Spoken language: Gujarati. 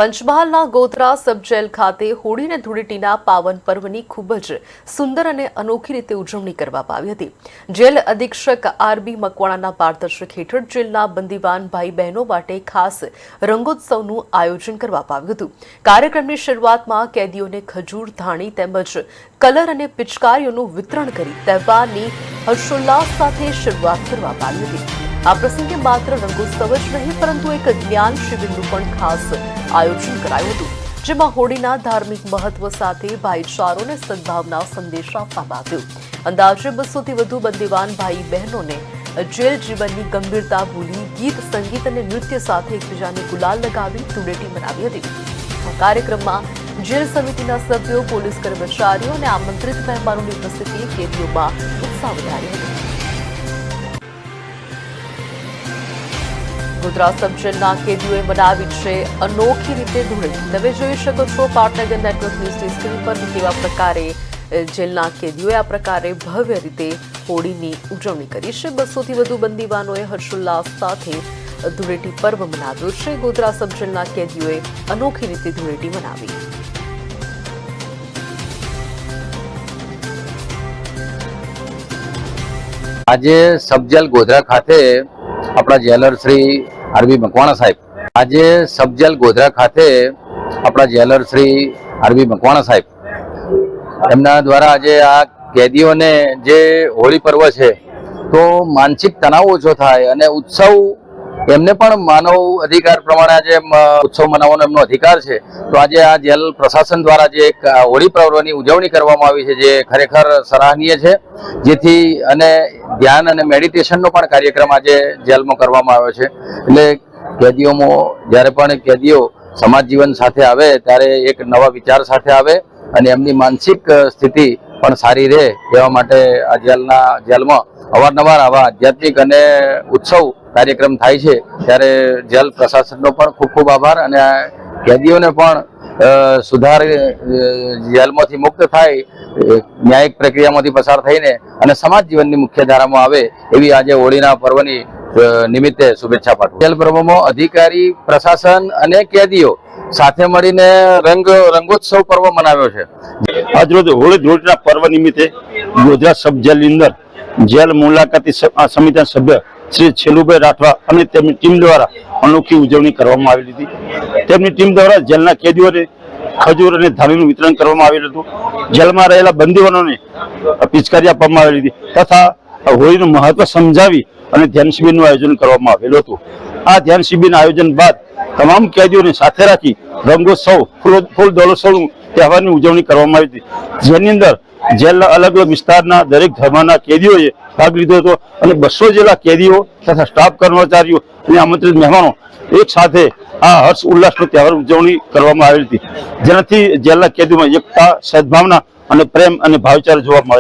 પંચમહાલના ગોધરા સબ જેલ ખાતે હોળી અને ધૂળેટીના પાવન પર્વની ખૂબ જ સુંદર અને અનોખી રીતે ઉજવણી કરવામાં આવી હતી। જેલ અધિક્ષક આરબી મકવાણાના માર્ગદર્શન હેઠળ જેલના બંદીવાન ભાઈ બહેનો માટે ખાસ રંગોત્સવનું આયોજન કરવામાં આવ્યું હતું। કાર્યક્રમની શરૂઆતમાં કેદીઓને ખજૂર, ધાણી તેમજ કલર અને પિચકારીઓનું વિતરણ કરી તહેવારની હર્ષોલ્લાસ સાથે શરૂઆત કરવામાં આવી હતી। આ પ્રસંગે માત્ર રંગોત્સવ જ નહીં પરંતુ એક જ્ઞાન શિબિરનું પણ ખાસ આયોજન કરાયું હતું, જેમાં હોળીના ધાર્મિક મહત્વ સાથે ભાઈચારો અને સદભાવના સંદેશ આપવામાં આવ્યો। અંદાજે 200થી વધુ બંદીવાન ભાઈ બહેનોને જેલ જીવનની ગંભીરતા ભૂલી ગીત, સંગીત અને નૃત્ય સાથે એકબીજાને ગુલાલ લગાવી ધૂળેટી મનાવી હતી। આ કાર્યક્રમમાં જેલ સમિતિના સભ્યો, પોલીસ કર્મચારીઓ અને આમંત્રિત મહેમાનોની ઉપસ્થિતિએ કેદીઓમાં ઉત્સાહ વધાર્યો હતો। ગોધરા સબ જેલના કેદીઓએ મનાવી છે અનોખી રીતે ધૂળેટી। તમે જોઈ શકો છો પાટનગર નેટવર્ક ન્યૂઝની સ્ક્રીન પર કેવા પ્રકારે જેલના કેદીઓએ આ પ્રકારે ભવ્ય રીતે હોળીની ઉજવણી કરી છે। 200થી વધુ બંદીવાનોએ હર્ષોલ્લાસ સાથે ધૂળેટી પર્વ મનાવ્યો છે। ગોધરા સબ જેલના કેદીઓએ અનોખી રીતે ધૂળેટી મનાવી। આજે સબજેલ ગોધરા ખાતે આપણા જેલર શ્રી આરબી મકવાણા સાહેબ સબજેલ ગોધરા ખાતે આપણા જેલર શ્રી આરબી મકવાણા સાહેબ એમના દ્વારા આજે આ કેદીઓને જે હોળી પર્વ છે તો માનસિક તણાવ ઓછો થાય અને ઉત્સવ એમને પણ માનવ અધિકાર પ્રમાણે આજે ઉત્સવ મનાવવાનો એમનો અધિકાર છે। તો આજે આ જેલ પ્રશાસન દ્વારા જે એક હોળી પર્વની ઉજવણી કરવામાં આવી છે જે ખરેખર સરાહનીય છે, જેથી અને ધ્યાન અને મેડિટેશનનો પણ કાર્યક્રમ આજે જેલમાં કરવામાં આવ્યો છે। એટલે કેદીઓમાં જ્યારે પણ કેદીઓ સમાજ જીવન સાથે આવે ત્યારે એક નવા વિચાર સાથે આવે અને એમની માનસિક સ્થિતિ પણ સારી રહે એવા માટે આ જેલમાં અવારનવાર આવા આધ્યાત્મિક અને ઉત્સવ કાર્યક્રમ થાય છે। ત્યારે જેલ પ્રશાસનનો પણ ખૂબ ખૂબ આભાર અને કેદીઓને પણ સુધાર જેલમાંથી મુક્ત થાય, ન્યાયિક પ્રક્રિયામાંથી પસાર થઈને અને સમાજ જીવનની મુખ્ય ધારામાં આવે એવી આજે હોળીના પર્વની નિમિત્તે શુભેચ્છા પાઠવું। જેલ પર્વમાં અધિકારી, પ્રશાસન અને કેદીઓ સાથે મળીને રંગોત્સવ પર્વ મનાવ્યો છે। આજરોજ હોળી ધૂળેટીના પર્વ નિમિત્તે ગોધરા સબ જેલની અંદર જેલ મુલાકાતી સમિતિના સભ્ય શ્રી છેલુભાઈ રાઠવા અને તેમની ટીમ દ્વારા અનોખી ઉજવણી કરવામાં આવેલી હતી। તેમની ટીમ દ્વારા જેલના કેદીઓને ખજૂર અને ધાણીનું વિતરણ કરવામાં આવેલું હતું। જેલમાં રહેલા બંદીવાનોને પિચકારી આપવામાં આવેલી હતી તથા હોળીનું મહત્વ સમજાવી અને ધ્યાન શિબિરનું આયોજન કરવામાં આવેલું હતું। આ ધ્યાન શિબિરના આયોજન બાદ તમામ કેદીઓને સાથે રાખી રંગોત્સવ, ફૂલ દોલોત્સવનું તહેવારની ઉજવણી કરવામાં આવી હતી, જેની અંદર જેલના અલગ અલગ વિસ્તારના દરેક ધર્મના કેદીઓએ ભાગ લીધો હતો અને 200 જેટલા કેદીઓ તથા સ્ટાફ કર્મચારીઓ અને આમંત્રિત મહેમાનો એક સાથે આ હર્ષ ઉલ્લાસનો તહેવાર ઉજવણી કરવામાં આવેલી હતી, જેનાથી જેલના કેદીઓમાં એકતા, સદભાવના અને પ્રેમ અને ભાઈચારો જોવા મળે।